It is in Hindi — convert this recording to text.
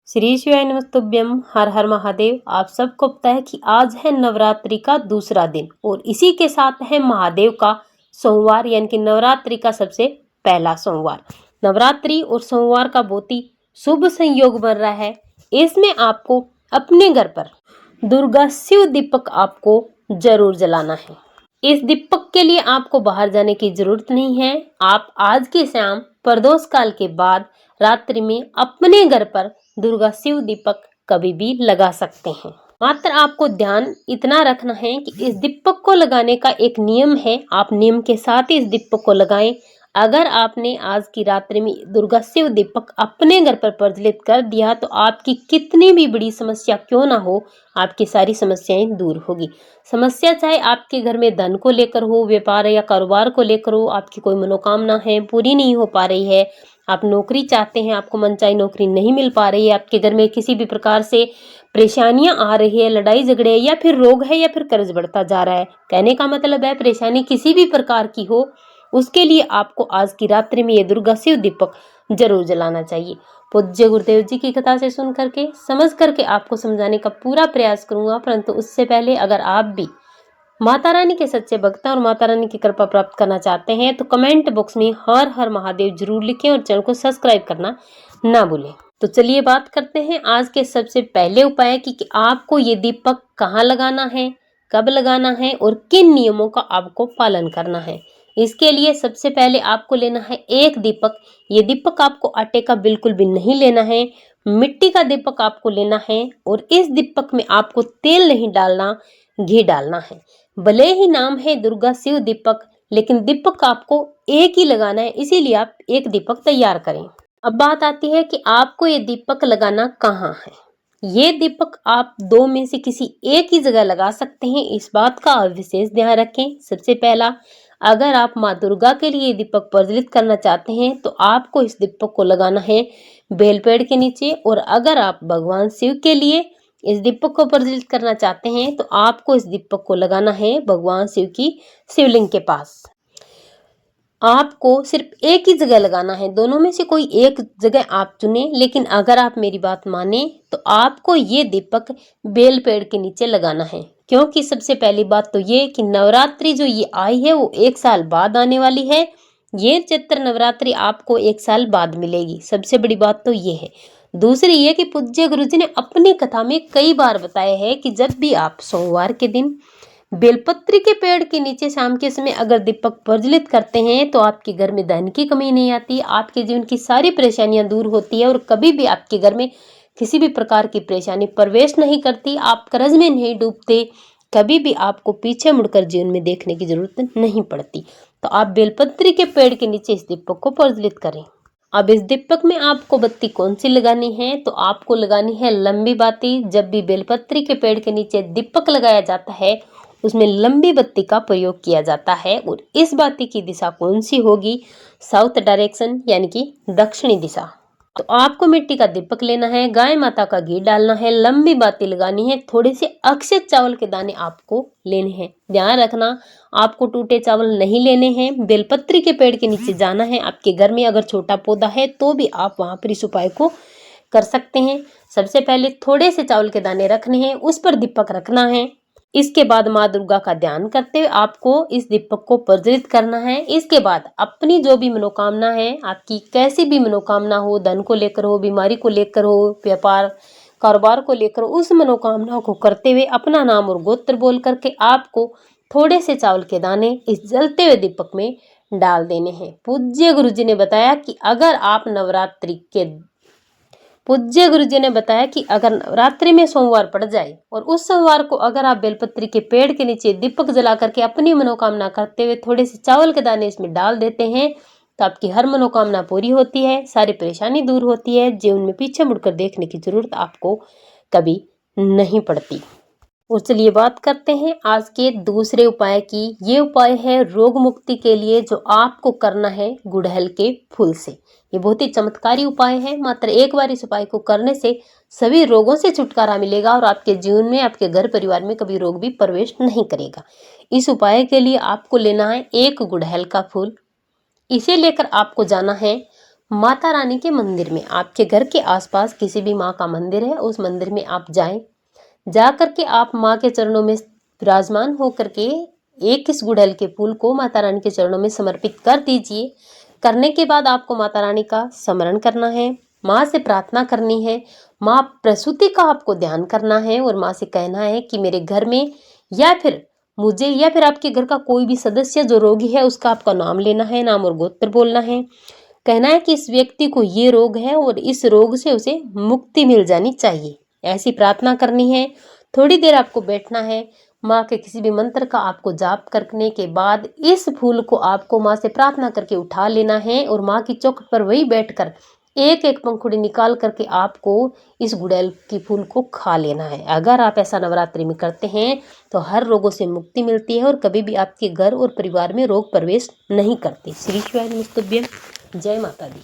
श्री शिवाय नमस्तुभ्यम। हर हर महादेव। आप सबको पता है कि आज है नवरात्रि का दूसरा दिन और इसी के साथ है महादेव का सोमवार, यानी कि नवरात्रि का सबसे पहला सोमवार। नवरात्रि और सोमवार का बहुत ही शुभ संयोग बन रहा है। इसमें आपको अपने घर पर दुर्गा शिव दीपक आपको जरूर जलाना है। इस दीपक के लिए आपको बाहर जाने की जरूरत नहीं है। आप आज की शाम प्रदोष काल के बाद रात्रि में अपने घर पर दुर्गा शिव दीपक कभी भी लगा सकते हैं। मात्र आपको ध्यान इतना रखना है कि इस दीपक को लगाने का एक नियम है। आप नियम के साथ ही इस दीपक को लगाएं। अगर आपने आज की रात्रि में दुर्गा शिव दीपक अपने घर पर प्रज्वलित कर दिया तो आपकी कितनी भी बड़ी समस्या क्यों ना हो, आपकी सारी समस्याएं दूर होगी। समस्या चाहे आपके घर में धन को लेकर हो, व्यापार या कारोबार को लेकर हो, आपकी कोई मनोकामना है पूरी नहीं हो पा रही है, आप नौकरी चाहते हैं, आपको मनचाही नौकरी नहीं मिल पा रही है, आपके घर में किसी भी प्रकार से परेशानियां आ रही है, लड़ाई झगड़े या फिर रोग है या फिर कर्ज बढ़ता जा रहा है, कहने का मतलब है परेशानी किसी भी प्रकार की हो, उसके लिए आपको आज की रात्रि में ये दुर्गा शिव दीपक जरूर जलाना चाहिए। पूज्य गुरुदेव जी की कथा से सुन करके समझ करके आपको समझाने का पूरा प्रयास करूंगा, परंतु उससे पहले अगर आप भी माता रानी के सच्चे भक्त और माता रानी की कृपा प्राप्त करना चाहते हैं तो कमेंट बॉक्स में हर हर महादेव जरूर लिखें और चैनल को सब्सक्राइब करना ना भूलें। तो चलिए बात करते हैं आज के सबसे पहले उपाय की कि आपको ये दीपक कहाँ लगाना है, कब लगाना है और किन नियमों का आपको पालन करना है। इसके लिए सबसे पहले आपको लेना है एक दीपक। ये दीपक आपको आटे का बिल्कुल भी नहीं लेना है, मिट्टी का दीपक आपको लेना है और इस दीपक में आपको तेल नहीं डालना, घी डालना है। भले ही नाम है दुर्गा शिव दीपक, लेकिन दीपक आपको एक ही लगाना है, इसीलिए आप एक दीपक तैयार करें। अब बात आती है कि आपको ये दीपक लगाना कहाँ है। ये दीपक आप दो में से किसी एक ही जगह लगा सकते हैं, इस बात का विशेष ध्यान रखें। सबसे पहला, अगर आप माँ दुर्गा के लिए दीपक प्रज्वलित करना चाहते हैं तो आपको इस दीपक को लगाना है बेल पेड़ के नीचे, और अगर आप भगवान शिव के लिए इस दीपक को प्रज्वलित करना चाहते हैं तो आपको इस दीपक को लगाना है भगवान शिव की शिवलिंग के पास। आपको सिर्फ एक ही जगह लगाना है, दोनों में से कोई एक जगह आप चुने। लेकिन अगर आप मेरी बात माने तो आपको ये दीपक बेल पेड़ के नीचे लगाना है, क्योंकि सबसे पहली बात तो ये कि नवरात्रि जो ये आई है वो 1 साल बाद आने वाली है। ये चैत्र नवरात्रि आपको 1 साल बाद मिलेगी, सबसे बड़ी बात तो ये है। दूसरी ये कि पूज्य गुरु जी ने अपनी कथा में कई बार बताया है कि जब भी आप सोमवार के दिन बेलपत्री के पेड़ के नीचे शाम के समय अगर दीपक प्रज्वलित करते हैं तो आपके घर में धन की कमी नहीं आती, आपके जीवन की सारी परेशानियां दूर होती है और कभी भी आपके घर में किसी भी प्रकार की परेशानी प्रवेश नहीं करती, आप कर्ज में नहीं डूबते, कभी भी आपको पीछे मुड़कर जीवन में देखने की जरूरत नहीं पड़ती। तो आप बेलपत्री के पेड़ के नीचे इस दीपक को प्रज्वलित करें। अब इस दीपक में आपको बत्ती कौन सी लगानी है, तो आपको लगानी है लंबी बाती। जब भी बेलपत्री के पेड़ के नीचे दीपक लगाया जाता है उसमें लंबी बत्ती का प्रयोग किया जाता है, और इस बाती की दिशा कौन सी होगी, साउथ डायरेक्शन यानी कि दक्षिणी दिशा। तो आपको मिट्टी का दीपक लेना है, गाय माता का घी डालना है, लंबी बाती लगानी है, थोड़े से अक्षत चावल के दाने आपको लेने हैं। ध्यान रखना आपको टूटे चावल नहीं लेने हैं। बेलपत्री के पेड़ के नीचे जाना है। आपके घर में अगर छोटा पौधा है तो भी आप वहां पर इस उपाय को कर सकते हैं। सबसे पहले थोड़े से चावल के दाने रखने हैं, उस पर दीपक रखना है। इसके बाद माँ दुर्गा का ध्यान करते हुए आपको इस दीपक को प्रज्वलित करना है। इसके बाद अपनी जो भी मनोकामना है, आपकी कैसी भी मनोकामना हो, धन को लेकर हो, बीमारी को लेकर हो, व्यापार कारोबार को लेकर, उस मनोकामना को करते हुए अपना नाम और गोत्र बोल करके आपको थोड़े से चावल के दाने इस जलते हुए दीपक में डाल देने हैं। पूज्य गुरु जी ने बताया कि अगर नवरात्रि में सोमवार पड़ जाए और उस सोमवार को अगर आप बेलपत्री के पेड़ के नीचे दीपक जला करके अपनी मनोकामना करते हुए थोड़े से चावल के दाने इसमें डाल देते हैं तो आपकी हर मनोकामना पूरी होती है, सारी परेशानी दूर होती है, जीवन में पीछे मुड़कर देखने की जरूरत आपको कभी नहीं पड़ती। और चलिए बात करते हैं आज के दूसरे उपाय की। ये उपाय है रोग मुक्ति के लिए, जो आपको करना है गुड़हल के फूल से। ये बहुत ही चमत्कारी उपाय है। मात्र एक बार इस उपाय को करने से सभी रोगों से छुटकारा मिलेगा और आपके जीवन में, आपके घर परिवार में कभी रोग भी प्रवेश नहीं करेगा। इस उपाय के लिए आपको लेना है एक गुड़हल का फूल। इसे लेकर आपको जाना है माता रानी के मंदिर में, आपके घर के आसपास किसी भी माँ का मंदिर है, उस मंदिर में आप जाएं। जा करके आप माँ के चरणों में विराजमान होकर के एक इस गुड़हल के फूल को माता रानी के चरणों में समर्पित कर दीजिए। करने के बाद आपको माता रानी का स्मरण करना है, माँ से प्रार्थना करनी है, माँ प्रसूति का आपको ध्यान करना है और माँ से कहना है कि मेरे घर में या फिर मुझे या फिर आपके घर का कोई भी सदस्य जो रोगी है उसका आपका नाम लेना है, नाम और गोत्र बोलना है। कहना है कि इस व्यक्ति को ये रोग है और इस रोग से उसे मुक्ति मिल जानी चाहिए, ऐसी प्रार्थना करनी है। थोड़ी देर आपको बैठना है। माँ के किसी भी मंत्र का आपको जाप करने के बाद इस फूल को आपको माँ से प्रार्थना करके उठा लेना है और माँ की चौखट पर वही बैठकर एक एक पंखुड़ी निकाल करके आपको इस गुड़हल की फूल को खा लेना है। अगर आप ऐसा नवरात्रि में करते हैं तो हर रोगों से मुक्ति मिलती है और कभी भी आपके घर और परिवार में रोग प्रवेश नहीं करते। श्री शिवाय नमस्तुभ्यं। जय माता दी।